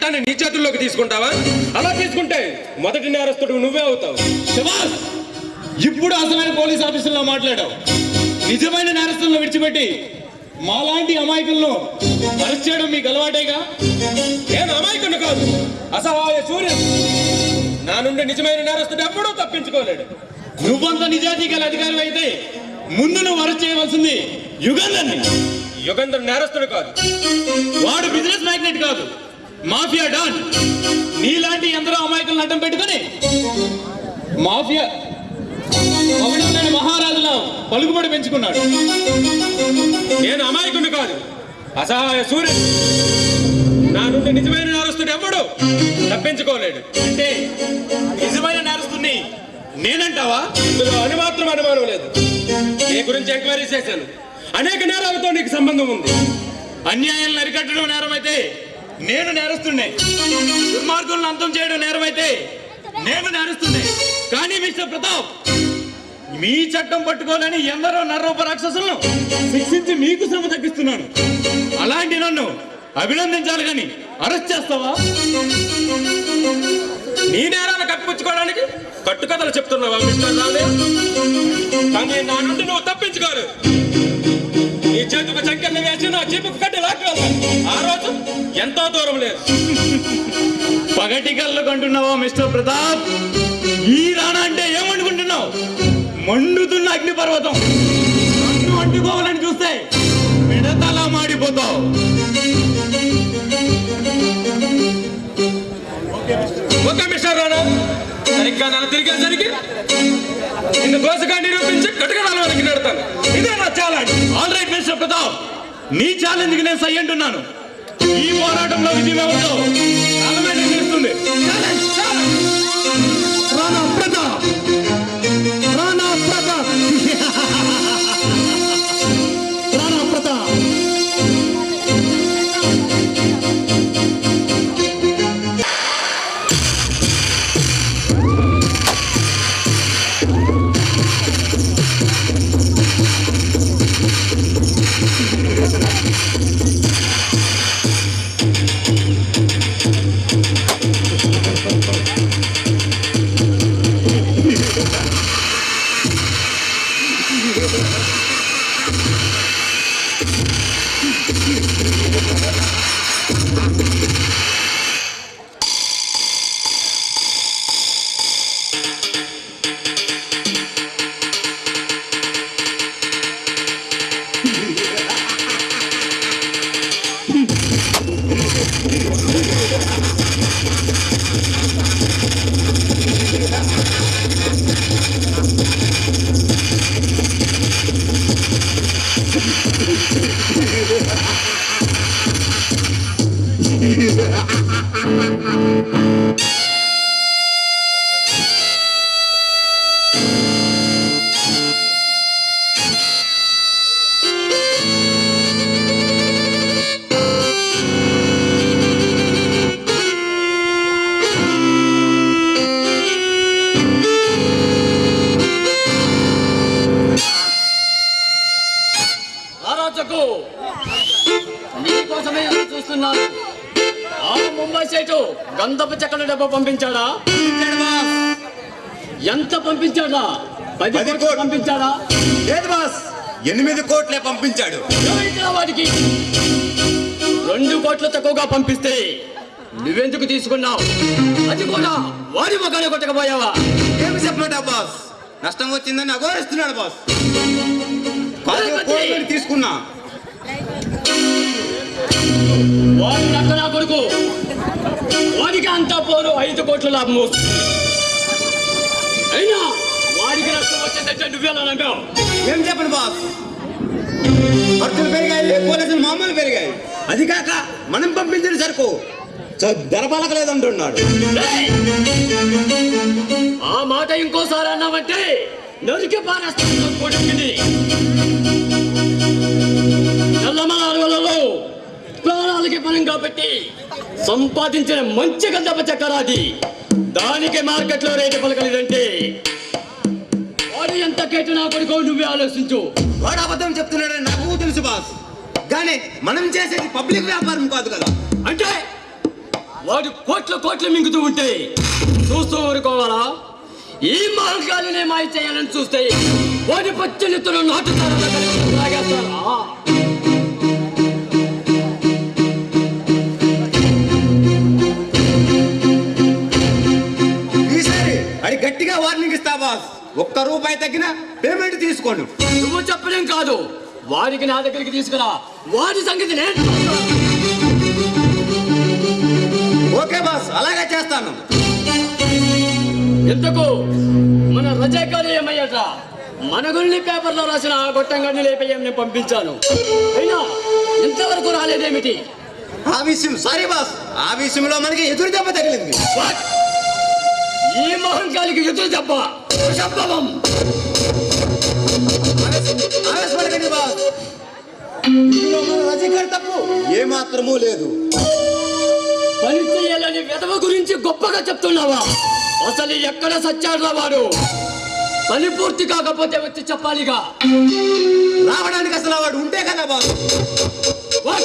చట్టాన్ని నీ చేతుల్లోకి తీసుకుంటావా? అలా తీసుకుంటే మొదటి నేరస్తుడు నువ్వే అవుతావు. శభాష్! ఇప్పుడు అసలైన పోలీస్ ఆఫీసర్లో మాట్లాడావు. నిజమైన నేరస్తులను విడిచిపెట్టి మాలాంటి అమాయకులను అరెస్ట్ చేయడం మీకు అలవాటేగా. నేను అమాయకుని కాదు, అసహాయ సూర్యుడు. నా నుండి నిజమైన నేరస్తుడు ఎప్పుడూ తప్పించుకోలేడు. నువ్వంత నిజాయితీ గల అధికారి అయితే ముందు నువ్వు అరెస్ట్ చేయవలసింది యుగంధర్ని. యుగంధర్ నేరస్తుడు కాదు, వాడు బిజినెస్ మ్యాగ్నెట్ కాదు, మాఫియా డాన్. నీలాంటి ఎందరో అమాయకులను అడ్డం పెట్టుకుని మాఫియా మగడమైన మహారాజుల పలుకుబడి పెంచుకున్నాడు. నేను అమాయకుని కాదు, అసహాయ సూర్యుడు. నా నుండి నిజమైన నేరస్తుడు ఎప్పుడు తప్పించుకోలేడు. అంటే నిజమైన నేరస్తుడిని నేనంటావా? ఇందులో మాత్రం అనుమానం లేదు. నీ గురించి ఎంక్వైరీ చేశాను. అనేక నేరాలతో నీకు సంబంధం ఉంది. అన్యాయాలను అరికట్టడం నేరమైతే నేను నేరస్తుడినే. దుర్మార్గులను అంతం చేయడం నేరమైతే నేను నేరస్తుడినే. కానీ మిస్టర్ ప్రతాప్, మీ చట్టం పట్టుకోలేని ఎందరో నరరూప రాక్షసులను శిక్షించి మీకు శ్రమ తగ్గిస్తున్నాను. అలాంటి నన్ను అభినందించాలి కానీ అరెస్ట్ చేస్తావా? నీ నేరాన్ని కప్పిపుచ్చుకోవడానికి కట్టుకథలు చెప్తున్నావా మిస్టర్ రావుదేవ్? కానీ నా నుండి నువ్వు తప్పించుకోరు. నీ చేతుకు చక్కెరలు వేసి నా జీపుకు కట్టి లాక్కెళ్తాను. ఆ రోజు ఎంతో దూరం లేదు. పగటి కళ్ళు కంటున్నావా మిస్టర్ ప్రతాప్? ఈ రాణా అంటే ఏమనుకుంటున్నావు? మండుతున్న అగ్నిపర్వతం. నన్ను అంటుకోవాలని చూస్తే మిడతలా మాడిపోతావు. ఓకే మిస్టర్ రాణా, సరిగ్గా నన్ను తిరిగేసరికి నిన్ను దోషగా నిరూపించి కటకడాల వరకు నెడతాను. ఇదే నా challenge. All right mister Pratap, నీ ఛాలెంజ్ కి నేను సై అంటున్నాను. ఈ పోరాటంలో విజయం ఎవరితో కాలమే నిర్ణయిస్తుంది. రాణా ప్రతాప్, రాణా ప్రతాప్, రాణా ప్రతాప్. నీకోసమే చూస్తున్నాను. ఆ ముంబై సైటు గంధపు చెక్కల డబ్బా పంపించాడా? ఎంత పంపించాడా? 10 కోట్లు పంపించాడా? లేదు బాస్, 8 కోట్లే పంపించాడు. వాడికి 2 కోట్లు తక్కువగా పంపిస్తే నువ్వెందుకు తీసుకున్నావు? అది కూడా వాడి మొక్కలు కొట్టకపోయావా? ఏమి చెప్పమంటా బాస్, నష్టం వచ్చిందని అఘోరిస్తున్నాడు బాస్. తీసుకున్నా వాడి నక్క నా కొడుకు. వాడికి అంతా పోరు 5 కోట్ల లాభం వస్తుంది. అయినా వాడికి నష్టం వచ్చిందంటే నువ్వేలా నమ్మావు? ఏం చెప్పండి బాస్, ఖర్చులు పెరిగాయి, పోలీసులు మామూలు పెరిగాయి. అది కాక మనం పంపించిన సరుకు ధరపలకలేదంటున్నాడు. ఆ మాట ఇంకోసారి అన్నామంటే నరికి పారేస్తాను కొడుకుని. నల్లమలలో ప్రాణాలకి పనంగా పెట్టి సంపాదించిన మంచి గంధపు చక్కరాది. దానికి మార్కెట్లో రేటు పలకలేదంటే వాడు ఎంత కేటు నా కొడుకో నువ్వే ఆలోచించు. వాడు అబద్ధం చెప్తున్నాడని నాకు తెలుసు బాస్, కానీ మనం చేసేది పబ్లిక్ వ్యాపారం కాదు కదా. అంటే వాడు కోట్లు మింగుతూ ఉంటే చూస్తూ ఊరుకోవాలా? ఈ మార్గాలనే మాయ చేయాలని చూస్తే వాడి పచ్చనిత్తులు నాటుతారా లాగేస్తారా? ఈసారి అది గట్టిగా వార్నింగ్ ఇస్తా బాస్. ₹1 తగ్గిన పేమెంట్ తీసుకోండి. నువ్వు చెప్పలేం కాదు, వాడికి నా దగ్గరికి తీసుకురా, వాడి సంగతి నేను చూస్తాను. ఓకే బాస్, అలాగే చేస్తాను. ఎందుకు మన రజాకాలు ఏమయ్యాట? మన గురిని పేపర్లో రాసిన ఆ గొట్టంగాన్ని లేపేయం నేను పంపించాను, అయినా ఇంతవరకు రాలేదేమిటి? ఆ విషయం సారీ బాస్, ఆ విషయంలో మనకి ఎదురు దెబ్బ తగిలింది. What? ఈ మహంకాలికి ఎదురు దెబ్బ సంభవం. ఆవేశపడకండి బాస్, ఇందులో మన రజనీకాంత్ తప్పు ఏమాత్రమూ లేదు. పని చేయాలని విధవ గురించి గొప్పగా చెప్తున్నావా? అసలు ఎక్కడ సచ్చాడురా వాడు? పని పూర్తి కాకపోతే వచ్చి చెప్పాలిగా. రావడానికి అసలు వాడు ఉంటే కదా బాస్. What?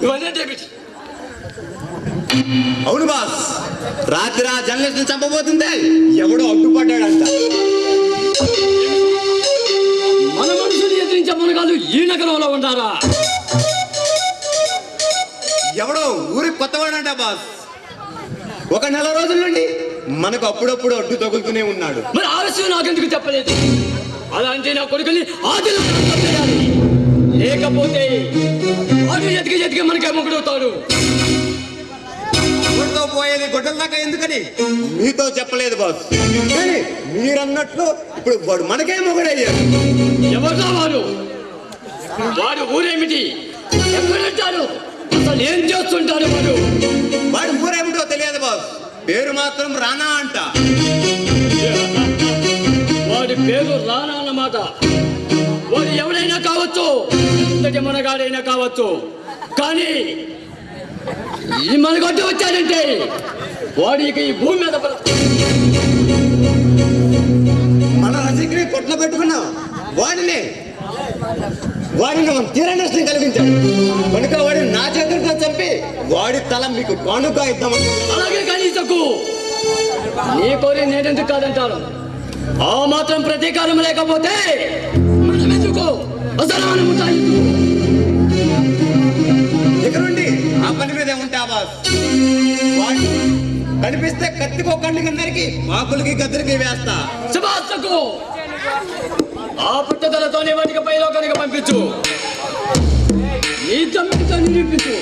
ఇవన్నేమిటి? అవును బాస్, రాత్రి ఆ జర్నలిస్ట్ చంపబోతుందే ఎవడో అడ్డుపడ్డాడంట. మన మనుషులు ఎదిరించే మునగాలు ఈ నగరంలో ఉన్నారా? ఎవడో ఊరి కొత్తవాడంట బాస్. 1 నెల రోజుల నుండి మనకు అప్పుడప్పుడు అడ్డు తగులుతూనే ఉన్నాడు. మరి ఆ విషయం నాకెందుకు చెప్పలేదు? అలాంటి నా కొడుకుని ఆదిలో చంపేయాలి, లేకపోతే వాడు ఎతికి మనకే మొగుడవుతాడు. ఊరితో పోయేది గొడ్డల దాకా ఎందుకని మీతో చెప్పలేదు బాస్. కానీ మీరన్నట్లు ఇప్పుడు వాడు మనకే మొగుడయ్యాడు. ఎవరురా వాడు? వాడు ఊరేమిటి? ఎక్కడుంటాడు? అసలు ఏం చేస్తుంటాడు వాడు? వాడు ఊరేమిటో తెలియదు బాస్, పేరు మాత్రం రానా అంట. వాడి పేరు రానా అన్నమాట. వాడు ఎవడైనా కావచ్చు, ఎంతటి మనగాడైనా కావచ్చు, కానీ ఈ మనగొడ్డు వచ్చాడంటే వాడికి ఈ భూమి మీద మన రసికుని కొట్ల పెట్టుకున్నాం. వాడిని మనం తీర నష్టం కలిగించాడు కనుక వాడిని నా చేతులతో చంపి వాడి తల మీకు కానుక ఇద్దామని. అలాగే కనీసకు నీ కోరి నేనెందుకు కాదంటాను? ఆ మాత్రం ప్రతీకారం లేకపోతే మనమెందుకు? అసలు మనం ఇక నుండి ఆ పని మీదే ఉంటా బాస్. వాడు కనిపిస్తే కత్తికో కండి కిందరికి మాకులకి గద్దరికి వేస్తా. శుభార్తకు ఆ పుట్టదలతోనే వాటికి పైలోకానికి పంపించు, నీ తమ్మిడితో నిరూపించు.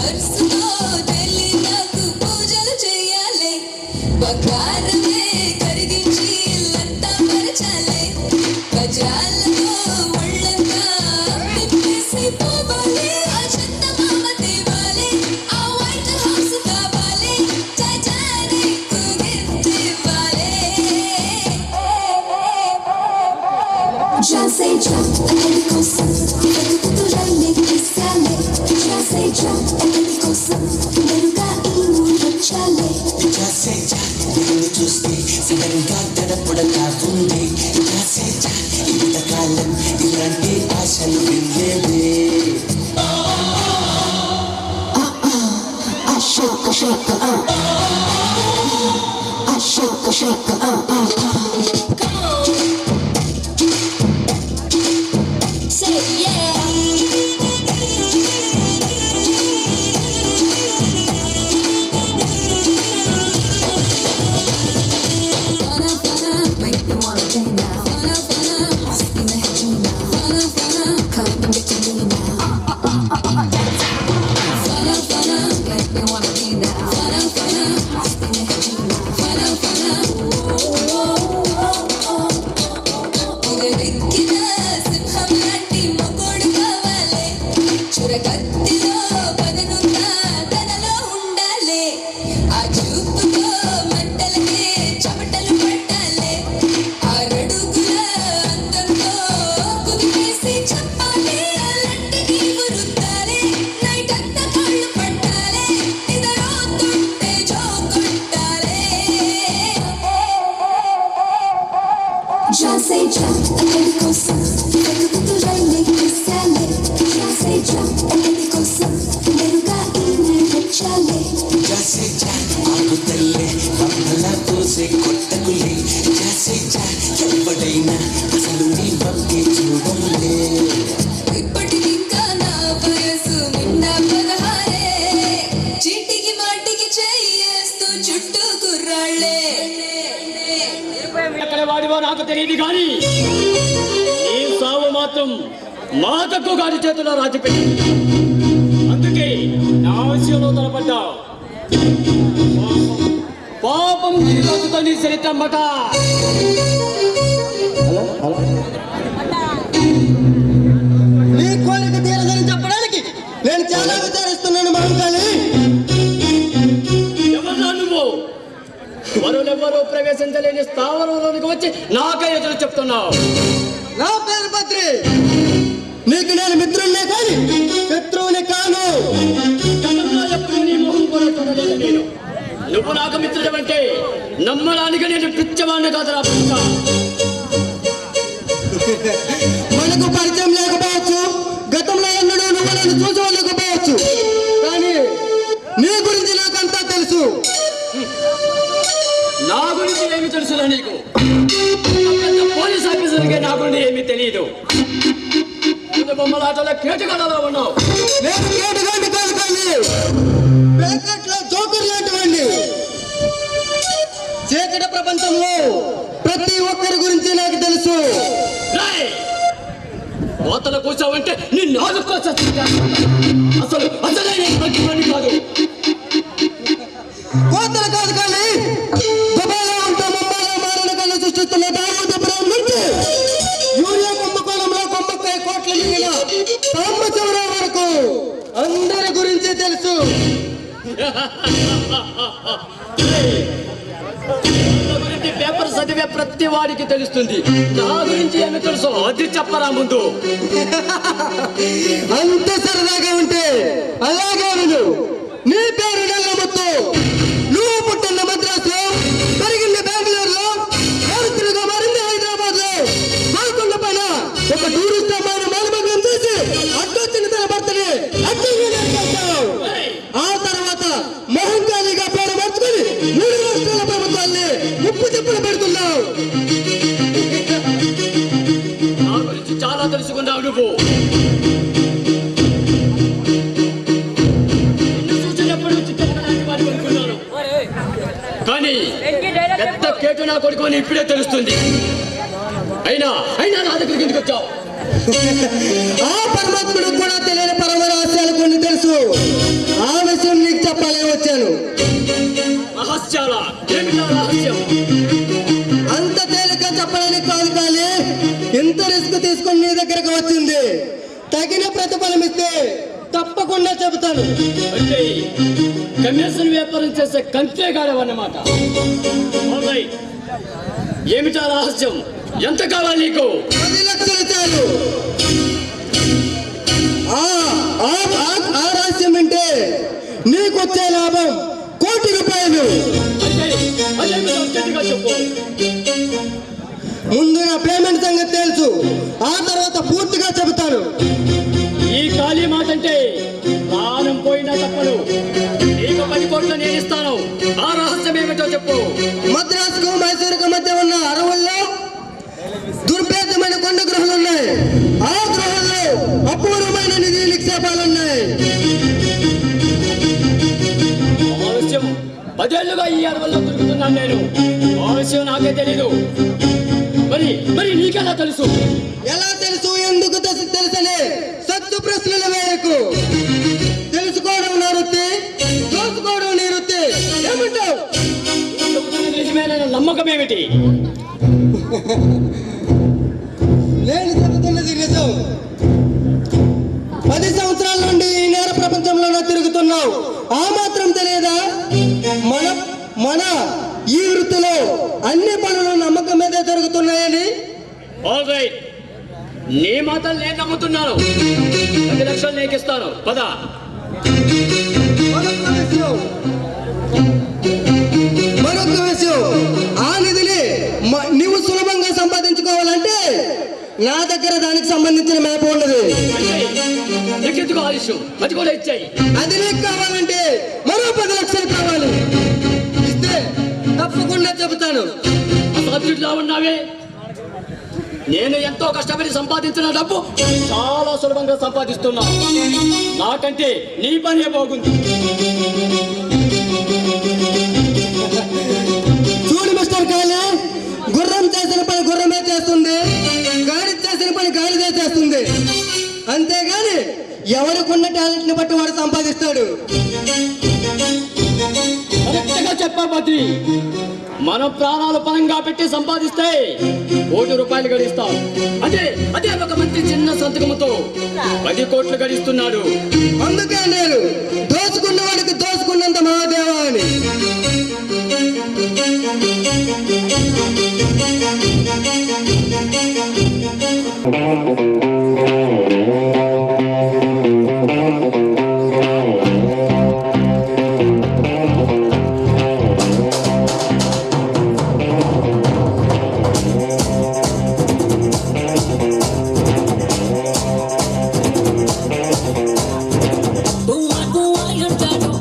వరుసతో తెలి నాకు పూజలు చేయాలి బంగారమే కరిగించి ఇల్లంతా పరచాలి వజ్రాలతో ఒళ్ళంతా తిప్పేసి పోవాలి ఆ చందమామ తేవాలి ఆ వైట్ హౌస్ కావాలి చాయ్ చాయ్ నీకు గిఫ్ట్ ఇవ్వాలి Já sei já, aquele coção, feito do raio que sale. Já sei já, aquele coção, veruga inu chale. Já sei já, నిన్ను చూస్తే సడన్గా గడపడతా ఉంది. Já sei já, ఇంతకాలం ఇలాంటి ఆశలు వినలేదే. Shaka shaka shaka shaka Say yeah. Fana fana, make me wanna dance now. Fana fana, hustle in the head now. Fana fana, come and get to me now. Fana fana, make me wanna be now. Fana fana, hustle in the head now. Fana fana, పొగరెక్కిన సింహం లాంటి మగోడు కావాలి చురకత్తిలో పదనున్న తనలో ఉండాలి ఆ చూపుతో మంటలకే చెమటలు పట్టాలి ఆరడుగుల అందంతో కుదిపేసి చెప్పాలి అలాంటికి రుద్దాలి నైట్ అంతా కాళ్ళు పట్టాలి నిద్రపోతుంటే జోకొట్టాలి Já sei já, aquele coção, feito do raio que sale. Já sei já, aquele coção, veruga inu chale. Já sei já, ఆగు తల్లే బొమ్మలా తోసే కొట్టకులే. Já sei já, ఎవడైనా అసలు నీ వంకే చూడలే. ఇప్పటికింకా నా వయసు నిండా 16 చీటికి మాటికి చేయేస్తూ చుట్టూ కుర్రాళ్ళే ఎక్కడ వాడివో నాకు తెలియదు కానీ ఈ సావు మాత్రం మాతకు గారి చేతిలో రాజిపెట్టి అందుకే నా విషయంలో తలపడ్డావు పాపం జీవితంతో నీ చరిత్రమ్మట నీ కోరిక తీరదని చెప్పడానికి నేను చాలా విచారిస్తున్నాను మహంకాళి. ఎవరా నువ్వు వరులెవ్వరూ ప్రవేశించలేని స్థావరంలోనికి వచ్చి నాకే ఎదురు చెప్తున్నావు నా పేరు పత్రి. నీకు నేను మిత్రుడినే కానీ శత్రువుని కాను. గతంలో ఎప్పుడు నీ మొహం కూడా చూడలేదు నేను నువ్వు నాకు మిత్రుడవంటే నమ్మడానికి నేను పిచ్చవాడిని కాదురా పిచ్చ మనకు పరిచయం లేకపోవచ్చు, గతంలో ఎన్నడూ నువ్వు నన్ను చూసి ఉండకపోవచ్చు, కానీ నీ గురించి నాకంతా తెలుసు. నా గురించి ఏమి తెలుసురా నీకు పెద్ద పోలీస్ ఆఫీసర్గా నా గురించి ఏమీ తెలియదు బొమ్మలాటలో కేటుగాడలో ఉన్నావు నేను కేటుగాడిని కాదు కానీ బ్రాకెట్లో జోకర్ లాంటివాడిని. చీకటి ప్రపంచంలో ప్రతి ఒక్కరి గురించి నాకు తెలుసు. కోతలు కూర్చోవంటే నీ నాలుగు అసలు అసలే నేను మంచివాడిని కాదు కోతలు కాదు కానీ దుబాయ్లో ఉంటే ముంబైలో మారిన కళ్ళు సృష్టిస్తున్న దామోదరం నుంచి యూరియా కుంభకోణంలో కొమ్మకాయ కోట్ల మిగిలిన సాంబశివరావు వరకు అందరి గురించి తెలుసు. నా గురించి పేపర్ చదివే ప్రతి వాడికి తెలుస్తుంది నా గురించి ఏమి తెలుసు అది చెప్పరా ముందు అంత సరదాగా ఉంటే అలాగే విను. నీ పేరు నెల్లముత్తు. నువ్వు పుట్టిన మద్రాసులో, పెరిగింది బెంగళూరులో, నేరుగా మారింది హైదరాబాద్ లో. గోల్కొండ పైన ఒక టూరిస్ట్ అమ్మాయిని మానభంగం చేసి అడ్డొచ్చిన తన భర్తని అడ్డంగా నరికేశావు. ఆ తర్వాత మహంకాళిగా పేరు మార్చుకుని 3 రాష్ట్రాల ప్రభుత్వాన్ని ముప్పు చెప్పులు పెడుతున్నావు. నా గురించి చాలా తెలుసుకున్నావు నువ్వు కానీ పెద్ద కేటు నా కొడుకు అని ఇప్పుడే తెలుస్తుంది. అయినా అయినా నా దగ్గరికి ఎందుకు వచ్చావు? ఆ పరమాత్ముడు కూడా తెలియని పరమ రహస్యాలు కొన్ని తెలుసు. ఆ చెప్పాలని వచ్చాను. రహస్యాల ఏమిటా రహస్యం? అంత తేలిక చెప్పడానికి కాదు, కానీ ఎంత రిస్క్ తీసుకొని నీ దగ్గరకు వచ్చింది. తగిన ప్రతిఫలం ఇస్తే తప్పకుండా చెబుతాను. అంటే కమిషన్ వ్యాపారం చేసే కంత్రేగాడవన్నమాట. ఏమిటా రహస్యం? ఎంత కావాలి నీకు? 10 లక్షలు చాలు. ఆ రహస్యం వింటే నీకు వచ్చే లాభం 1 కోటి రూపాయలు. అంటే అదేమిటో గట్టిగా చెప్పు. ముందు నా పేమెంట్ సంగతి తెలుసు, ఆ తర్వాత పూర్తిగా చెబుతాను. ఈ ఖాళీ మాట అంటే ప్రాణం పోయినా తప్పదు. నీకు 10 కోట్లు నేను ఇస్తాను. ఆ రహస్యం ఏమిటో చెప్పు. మద్రాసుకు మైసూరుకు మధ్య ఉన్న అడవుల్లో దుర్భేద్యమైన కొండ గృహాలు ఉన్నాయి. ఆ గృహాల్లో అపూర్వమైన నిధి నిక్షేపాలు ఉన్నాయి. ఆ విషయం 10 ఏళ్లుగా ఈ అడవుల్లో తిరుగుతున్నాను నేను. ఆ విషయం నాకే తెలీదు. మరి నీకెలా తెలుసు? ఎలా తెలుసు, ఎందుకు తెలుసని సత్తు ప్రశ్నలు వేయకు. తెలుసుకోవడం నా వృత్తి, దోచుకోవడం నీ వృత్తి. ఏమంటావు? నిజమైన నమ్మకం ఏమిటి? నేను చెబుతున్నది నిజం. 10 సంవత్సరాల నుండి ఈ నేర ప్రపంచంలోనే తిరుగుతున్నావు. ఆ మాత్రం తెలియదా? మన ఈ వృత్తిలో అన్ని పనులు నమ్మకం మీదే జరుగుతున్నాయని. ఆల్ రైట్, నీ మాటలు నేను నమ్ముతున్నాను. 10 లక్షలు నీకు ఇస్తాను. పద. మరొక విషయం, ఆ నిధిని నువ్వు సులభంగా సంపాదించుకోవాలంటే నా దగ్గర దానికి సంబంధించిన మ్యాప్ ఉన్నది. నీకెందుకు ఆలస్యం? అది కూడా ఇచ్చాయి. అది నీకు కావాలంటే మరో 10 లక్షలు కావాలి. ఇస్తే తప్పకుండా చెబుతాను. అసలు ఉన్నావే. నేను ఎంతో కష్టపడి సంపాదించిన డబ్బు చాలా సులభంగా సంపాదిస్తున్నా. నాకంటే నీ పనే బాగుంది. చూడు మిస్టర్ కాలే, గుర్రం చేసిన పని గుర్రమే చేస్తుంది, గాడి చేసిన పని గాడిదే చేస్తుంది. అంతేగాని ఎవరికున్న టాలెంట్ ని బట్టి వాడు సంపాదిస్తాడు. కరెక్ట్గా చెప్పా బద్రి. మన ప్రాణాలు పరంగా పెట్టి సంపాదిస్తే 1 కోటి రూపాయలు గడిస్తాం. అదే ఒక మంచి చిన్న సంతకంతో 10 కోట్లు గడిస్తున్నాడు. అందుకే నేను దోచుకున్న వాడికి దోచుకున్నంత మహాదేవా అని. Boa, boa, eu quero